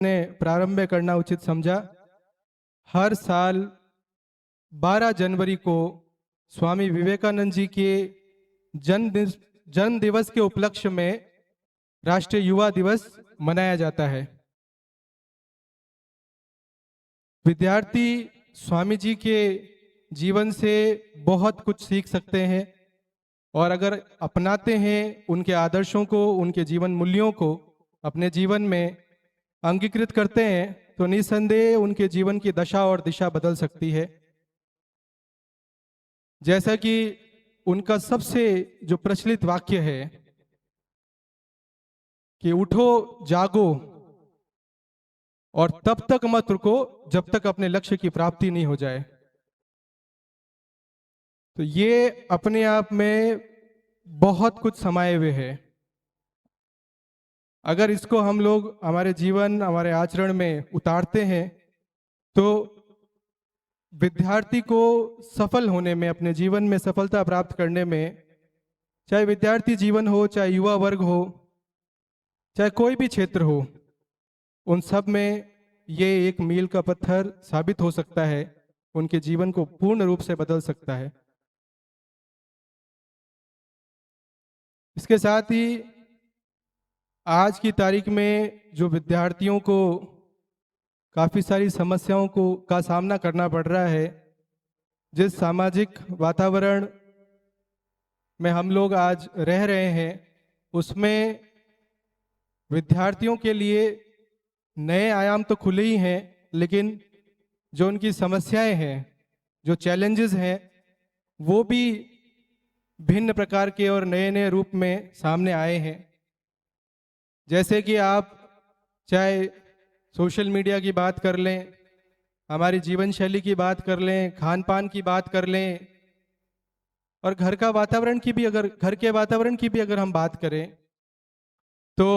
ने प्रारंभ में करना उचित समझा। हर साल 12 जनवरी को स्वामी विवेकानंद जी के जन्म दिवस के उपलक्ष्य में राष्ट्रीय युवा दिवस मनाया जाता है। विद्यार्थी स्वामी जी के जीवन से बहुत कुछ सीख सकते हैं और अगर अपनाते हैं उनके आदर्शों को, उनके जीवन मूल्यों को अपने जीवन में अंगीकृत करते हैं तो निस्संदेह उनके जीवन की दशा और दिशा बदल सकती है। जैसा कि उनका सबसे जो प्रचलित वाक्य है कि उठो जागो और तब तक मत रुको जब तक अपने लक्ष्य की प्राप्ति नहीं हो जाए। तो ये अपने आप में बहुत कुछ समाये हुए है। अगर इसको हम लोग हमारे जीवन, हमारे आचरण में उतारते हैं तो विद्यार्थी को सफल होने में, अपने जीवन में सफलता प्राप्त करने में, चाहे विद्यार्थी जीवन हो, चाहे युवा वर्ग हो, चाहे कोई भी क्षेत्र हो, उन सब में ये एक मील का पत्थर साबित हो सकता है, उनके जीवन को पूर्ण रूप से बदल सकता है। इसके साथ ही आज की तारीख में जो विद्यार्थियों को काफ़ी सारी समस्याओं का सामना करना पड़ रहा है, जिस सामाजिक वातावरण में हम लोग आज रह रहे हैं, उसमें विद्यार्थियों के लिए नए आयाम तो खुले ही हैं, लेकिन जो उनकी समस्याएं हैं, जो चैलेंजेस हैं, वो भी भिन्न प्रकार के और नए नए रूप में सामने आए हैं। जैसे कि आप चाहे सोशल मीडिया की बात कर लें, हमारी जीवन शैली की बात कर लें, खान पान की बात कर लें, और घर के वातावरण की भी अगर हम बात करें तो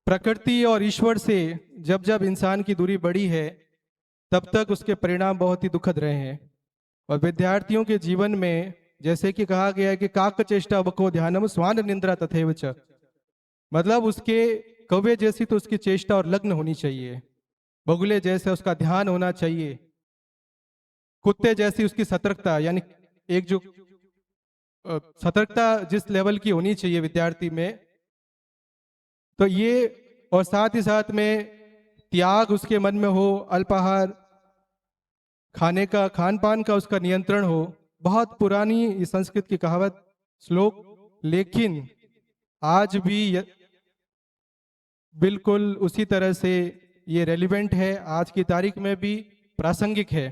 प्रकृति और ईश्वर से जब जब इंसान की दूरी बढ़ी है तब तक उसके परिणाम बहुत ही दुखद रहे हैं। और विद्यार्थियों के जीवन में जैसे कि कहा गया है कि काक चेष्टा वको ध्यानम स्वान निंद्रा तथैव च, मतलब उसके कव्य जैसी तो उसकी चेष्टा और लग्न होनी चाहिए, बगुले जैसे उसका ध्यान होना चाहिए, कुत्ते जैसी उसकी सतर्कता, यानी एक जो सतर्कता जिस लेवल की होनी चाहिए विद्यार्थी में, तो ये, और साथ ही साथ में त्याग उसके मन में हो, अल्पाहार खाने का, खान पान का उसका नियंत्रण हो। बहुत पुरानी संस्कृत की कहावत, श्लोक, लेकिन आज भी बिल्कुल उसी तरह से ये रेलिवेंट है, आज की तारीख में भी प्रासंगिक है।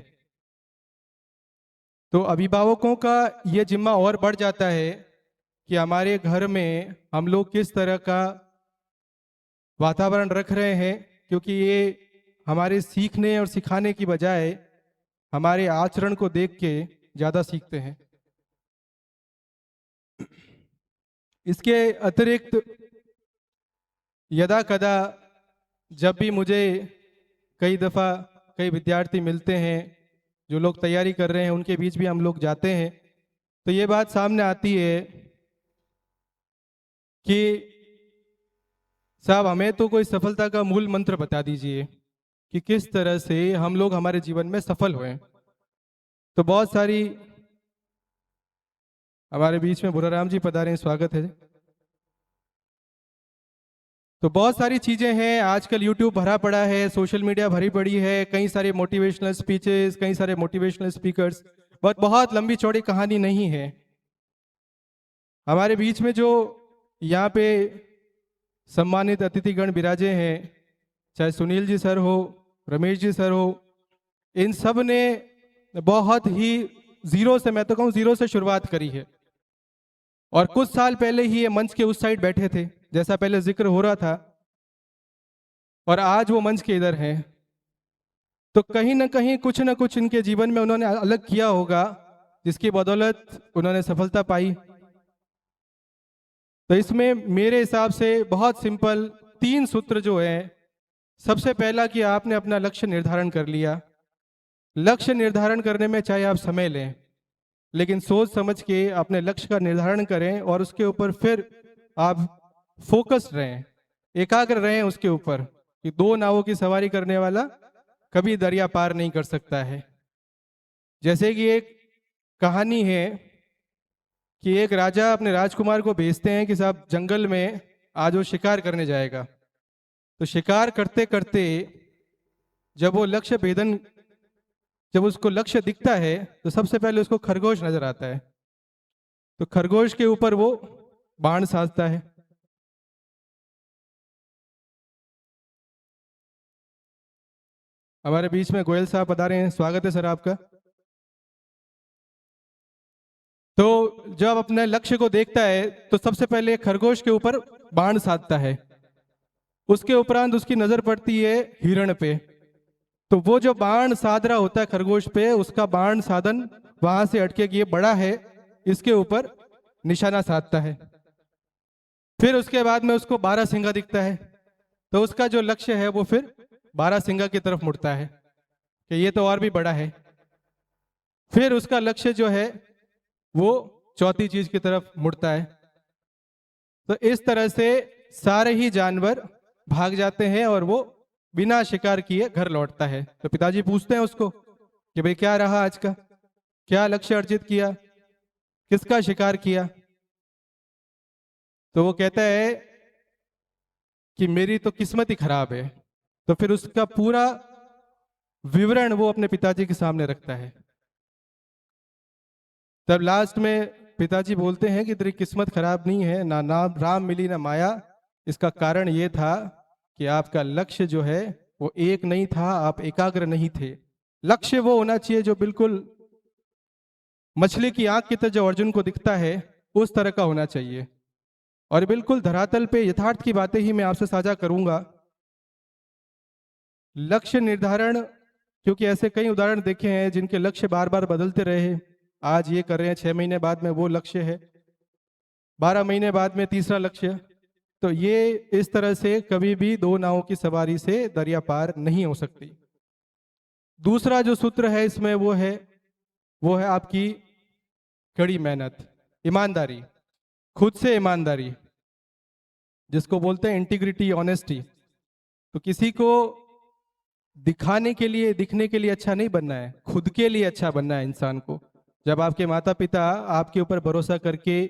तो अभिभावकों का ये जिम्मा और बढ़ जाता है कि हमारे घर में हम लोग किस तरह का वातावरण रख रहे हैं, क्योंकि ये हमारे सीखने और सिखाने की बजाय हमारे आचरण को देख के ज़्यादा सीखते हैं। इसके अतिरिक्त यदा कदा जब भी मुझे कई दफ़ा कई विद्यार्थी मिलते हैं, जो लोग तैयारी कर रहे हैं, उनके बीच भी हम लोग जाते हैं, तो ये बात सामने आती है कि साहब हमें तो कोई सफलता का मूल मंत्र बता दीजिए कि किस तरह से हम लोग हमारे जीवन में सफल हुए। तो बहुत सारी, हमारे बीच में बुराराम जी पधारे हैं, स्वागत है। तो बहुत सारी चीजें हैं, आजकल यूट्यूब भरा पड़ा है, सोशल मीडिया भरी पड़ी है, कई सारे मोटिवेशनल स्पीचेस, कई सारे मोटिवेशनल स्पीकर्स, बट बहुत लंबी चौड़ी कहानी नहीं है। हमारे बीच में जो यहाँ पे सम्मानित अतिथिगण विराजे हैं, चाहे सुनील जी सर हो, रमेश जी सर हो, इन सब ने बहुत ही जीरो से, मैं तो कहूँ जीरो से शुरुआत करी है। और कुछ साल पहले ही ये मंच के उस साइड बैठे थे, जैसा पहले जिक्र हो रहा था, और आज वो मंच के इधर हैं। तो कहीं ना कहीं कुछ ना कुछ इनके जीवन में उन्होंने अलग किया होगा, जिसकी बदौलत उन्होंने सफलता पाई। तो इसमें मेरे हिसाब से बहुत सिंपल 3 सूत्र जो है। सबसे पहला कि आपने अपना लक्ष्य निर्धारण कर लिया। लक्ष्य निर्धारण करने में चाहे आप समय लें, लेकिन सोच समझ के अपने लक्ष्य का निर्धारण करें और उसके ऊपर फिर आप फोकस रहें, एकाग्र रहें उसके ऊपर, कि दो नावों की सवारी करने वाला कभी दरिया पार नहीं कर सकता है। जैसे कि एक कहानी है कि एक राजा अपने राजकुमार को भेजते हैं कि साहब जंगल में आज वो शिकार करने जाएगा। तो शिकार करते करते जब वो लक्ष्य भेदन जब उसको लक्ष्य दिखता है तो सबसे पहले उसको खरगोश नजर आता है। तो खरगोश के ऊपर वो बाण साधता है। हमारे बीच में गोयल साहब पधारे हैं, स्वागत है सर आपका। तो जब अपने लक्ष्य को देखता है तो सबसे पहले खरगोश के ऊपर बाण साधता है। उसके उपरांत उसकी नजर पड़ती है हिरण पे। तो वो जो बाण साध रहा होता है खरगोश पे, उसका बाण साधन वहां से अटके कि ये बड़ा है, इसके ऊपर निशाना साधता है। फिर उसके बाद में उसको बारहसिंगा दिखता है। तो उसका जो लक्ष्य है वो फिर बारहसिंगा की तरफ मुड़ता है कि ये तो और भी बड़ा है। फिर उसका लक्ष्य जो है वो चौथी चीज की तरफ मुड़ता है। तो इस तरह से सारे ही जानवर भाग जाते हैं और वो बिना शिकार किए घर लौटता है। तो पिताजी पूछते हैं उसको कि भाई क्या रहा आज का, क्या लक्ष्य अर्जित किया, किसका शिकार किया। तो वो कहता है कि मेरी तो किस्मत ही खराब है। तो फिर उसका पूरा विवरण वो अपने पिताजी के सामने रखता है। तब लास्ट में पिताजी बोलते हैं कि तेरी किस्मत खराब नहीं है, ना नाम राम मिली ना माया। इसका कारण ये था कि आपका लक्ष्य जो है वो एक नहीं था, आप एकाग्र नहीं थे। लक्ष्य वो होना चाहिए जो बिल्कुल मछली की आंख की तरह जो अर्जुन को दिखता है उस तरह का होना चाहिए। और बिल्कुल धरातल पे यथार्थ की बातें ही मैं आपसे साझा करूंगा। लक्ष्य निर्धारण, क्योंकि ऐसे कई उदाहरण देखे हैं जिनके लक्ष्य बार बार बदलते रहे। आज ये कर रहे हैं, 6 महीने बाद में वो लक्ष्य है, 12 महीने बाद में तीसरा लक्ष्य। तो ये इस तरह से कभी भी दो नावों की सवारी से दरिया पार नहीं हो सकती। दूसरा जो सूत्र है इसमें वो है आपकी कड़ी मेहनत, ईमानदारी, खुद से ईमानदारी, जिसको बोलते हैं इंटीग्रिटी, ऑनेस्टी। तो किसी को दिखाने के लिए, दिखने के लिए अच्छा नहीं बनना है, खुद के लिए अच्छा बनना है इंसान को। जब आपके माता पिता आपके ऊपर भरोसा करके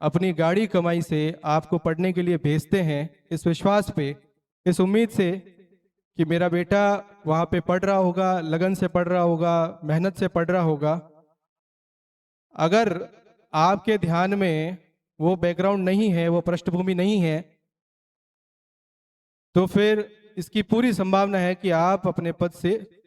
अपनी गाड़ी कमाई से आपको पढ़ने के लिए भेजते हैं, इस विश्वास पे, इस उम्मीद से कि मेरा बेटा वहां पे पढ़ रहा होगा, लगन से पढ़ रहा होगा, मेहनत से पढ़ रहा होगा, अगर आपके ध्यान में वो बैकग्राउंड नहीं है, वो पृष्ठभूमि नहीं है, तो फिर इसकी पूरी संभावना है कि आप अपने पद से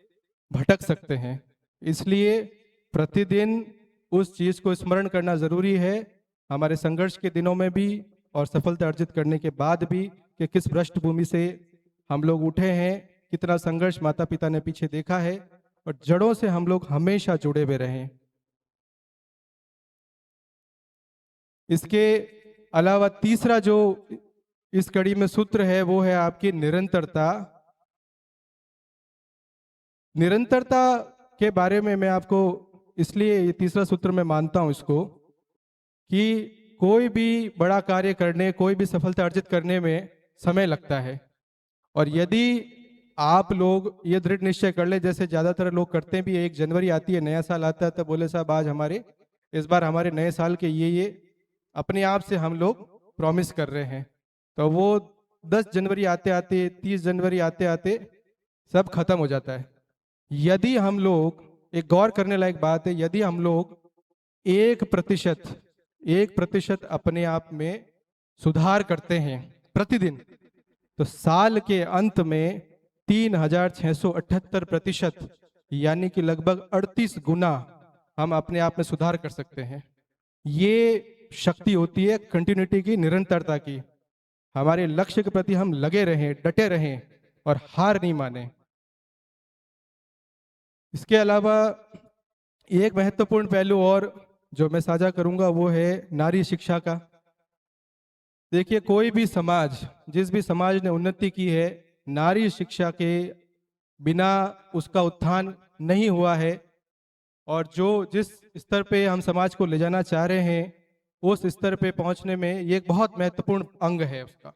भटक सकते हैं। इसलिए प्रतिदिन उस चीज को स्मरण करना जरूरी है, हमारे संघर्ष के दिनों में भी और सफलता अर्जित करने के बाद भी, कि किस पृष्ठभूमि से हम लोग उठे हैं, कितना संघर्ष माता पिता ने पीछे देखा है, और जड़ों से हम लोग हमेशा जुड़े हुए रहें। इसके अलावा तीसरा जो इस कड़ी में सूत्र है वो है आपकी निरंतरता। निरंतरता के बारे में मैं आपको इसलिए ये तीसरा सूत्र में मानता हूं इसको, कि कोई भी बड़ा कार्य करने, कोई भी सफलता अर्जित करने में समय लगता है। और यदि आप लोग ये दृढ़ निश्चय कर ले, जैसे ज्यादातर लोग करते भी, 1 जनवरी आती है, नया साल आता है, तो बोले साहब आज इस बार हमारे नए साल के ये अपने आप से हम लोग प्रॉमिस कर रहे हैं। तो वो 10 जनवरी आते आते, 30 जनवरी आते आते सब खत्म हो जाता है। यदि हम लोग, एक गौर करने लायक बात है, यदि हम लोग 1% अपने आप में सुधार करते हैं प्रतिदिन, तो साल के अंत में 3678% यानी कि लगभग 38 गुना हम अपने आप में सुधार कर सकते हैं। ये शक्ति होती है कंटिन्यूटी की, निरंतरता की। हमारे लक्ष्य के प्रति हम लगे रहें, डटे रहें और हार नहीं माने। इसके अलावा एक महत्वपूर्ण पहलू और जो मैं साझा करूंगा वो है नारी शिक्षा का। देखिए, कोई भी समाज, जिस भी समाज ने उन्नति की है, नारी शिक्षा के बिना उसका उत्थान नहीं हुआ है। और जिस स्तर पे हम समाज को ले जाना चाह रहे हैं, उस स्तर पे पहुंचने में ये एक बहुत महत्वपूर्ण अंग है उसका।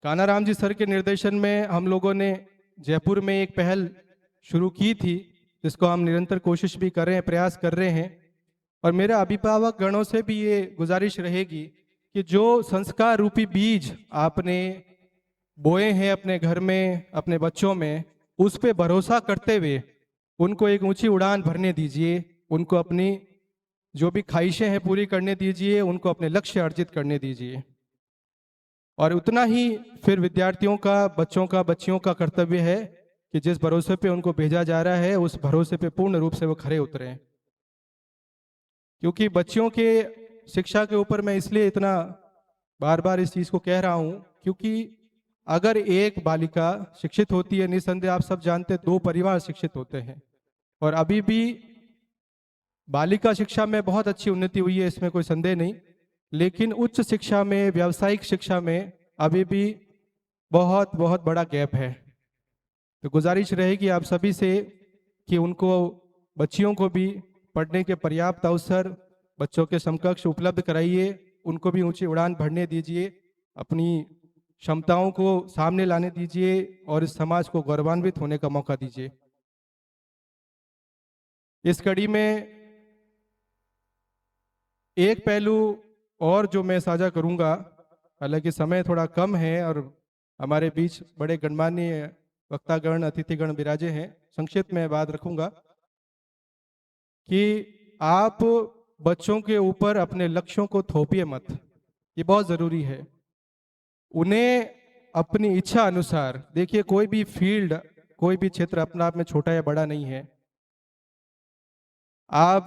कानाराम जी सर के निर्देशन में हम लोगों ने जयपुर में एक पहल शुरू की थी, जिसको हम निरंतर कोशिश भी कर रहे हैं, प्रयास कर रहे हैं। और मेरा अभिभावक गणों से भी ये गुजारिश रहेगी कि जो संस्कार रूपी बीज आपने बोए हैं अपने घर में, अपने बच्चों में, उस पे भरोसा करते हुए उनको एक ऊंची उड़ान भरने दीजिए, उनको अपनी जो भी ख्वाहिशें हैं पूरी करने दीजिए, उनको अपने लक्ष्य अर्जित करने दीजिए। और उतना ही फिर विद्यार्थियों का, बच्चों का, बच्चियों का कर्तव्य है कि जिस भरोसे पे उनको भेजा जा रहा है उस भरोसे पे पूर्ण रूप से वो खरे उतरें। क्योंकि बच्चियों के शिक्षा के ऊपर मैं इसलिए इतना बार बार इस चीज़ को कह रहा हूँ, क्योंकि अगर एक बालिका शिक्षित होती है, निसंदेह आप सब जानते हैं 2 परिवार शिक्षित होते हैं। और अभी भी बालिका शिक्षा में बहुत अच्छी उन्नति हुई है, इसमें कोई संदेह नहीं, लेकिन उच्च शिक्षा में, व्यावसायिक शिक्षा में अभी भी बहुत बहुत बड़ा गैप है। तो गुजारिश रहेगी आप सभी से कि उनको, बच्चियों को भी पढ़ने के पर्याप्त अवसर बच्चों के समकक्ष उपलब्ध कराइए, उनको भी ऊंची उड़ान भरने दीजिए, अपनी क्षमताओं को सामने लाने दीजिए और इस समाज को गौरवान्वित होने का मौका दीजिए। इस कड़ी में एक पहलू और जो मैं साझा करूंगा, हालांकि समय थोड़ा कम है और हमारे बीच बड़े गणमान्य वक्तागण, अतिथिगण विराजे हैं, संक्षिप्त में बात रखूंगा कि आप बच्चों के ऊपर अपने लक्ष्यों को थोपिए मत, ये बहुत जरूरी है। उन्हें अपनी इच्छा अनुसार, देखिए कोई भी फील्ड, कोई भी क्षेत्र अपना आप में छोटा या बड़ा नहीं है। आप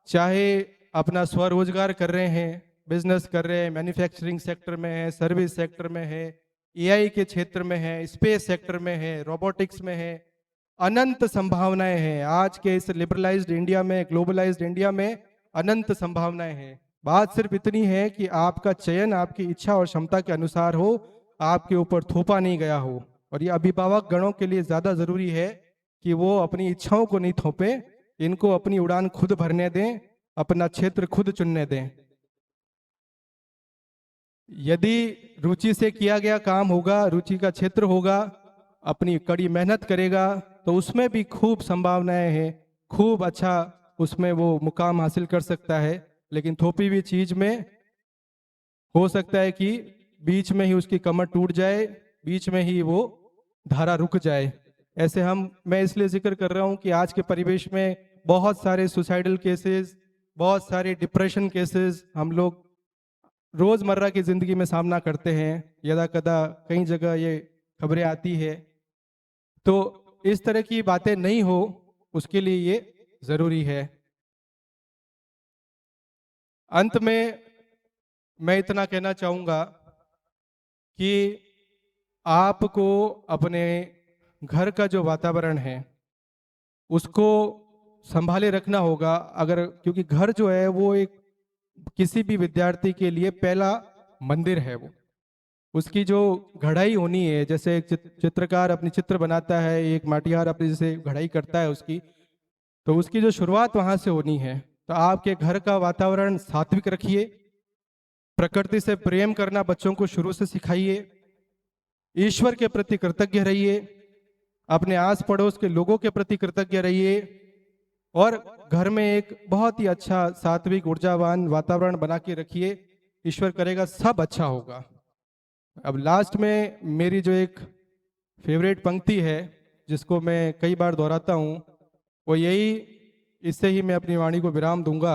चाहे अपना स्वरोजगार कर रहे हैं, बिजनेस कर रहे हैं, मैन्युफैक्चरिंग सेक्टर में है, सर्विस सेक्टर में है, एआई के क्षेत्र में है, स्पेस सेक्टर में है, रोबोटिक्स में है, अनंत संभावनाएं हैं। आज के इस लिबरलाइज्ड इंडिया में, ग्लोबलाइज्ड इंडिया में अनंत संभावनाएं हैं। बात सिर्फ इतनी है कि आपका चयन आपकी इच्छा और क्षमता के अनुसार हो, आपके ऊपर थोपा नहीं गया हो। और ये अभिभावक गणों के लिए ज्यादा जरूरी है कि वो अपनी इच्छाओं को नहीं थोपे, इनको अपनी उड़ान खुद भरने दें, अपना क्षेत्र खुद चुनने दें। यदि रुचि से किया गया काम होगा, रुचि का क्षेत्र होगा, अपनी कड़ी मेहनत करेगा, तो उसमें भी खूब संभावनाएं हैं, खूब अच्छा उसमें वो मुकाम हासिल कर सकता है। लेकिन थोपी हुई चीज में हो सकता है कि बीच में ही उसकी कमर टूट जाए, बीच में ही वो धारा रुक जाए। ऐसे मैं इसलिए जिक्र कर रहा हूं कि आज के परिवेश में बहुत सारे सुसाइडल केसेस, बहुत सारे डिप्रेशन केसेस हम लोग रोजमर्रा की जिंदगी में सामना करते हैं। यदा कदा कई जगह ये खबरें आती है। तो इस तरह की बातें नहीं हो, उसके लिए ये जरूरी है। अंत में मैं इतना कहना चाहूंगा कि आपको अपने घर का जो वातावरण है उसको संभाले रखना होगा। अगर, क्योंकि घर जो है वो एक किसी भी विद्यार्थी के लिए पहला मंदिर है। वो उसकी जो घड़ाई होनी है, जैसे एक चित्रकार अपनी चित्र बनाता है, एक माटियार अपनी जैसे घड़ाई करता है उसकी, तो उसकी जो शुरुआत वहां से होनी है। तो आपके घर का वातावरण सात्विक रखिए, प्रकृति से प्रेम करना बच्चों को शुरू से सिखाइए, ईश्वर के प्रति कृतज्ञ रहिए, अपने आस पड़ोस के लोगों के प्रति कृतज्ञ रहिए और घर में एक बहुत ही अच्छा सात्विक ऊर्जावान वातावरण बना के रखिए। ईश्वर करेगा सब अच्छा होगा। अब लास्ट में मेरी जो एक फेवरेट पंक्ति है, जिसको मैं कई बार दोहराता हूँ, वो यही, इससे ही मैं अपनी वाणी को विराम दूंगा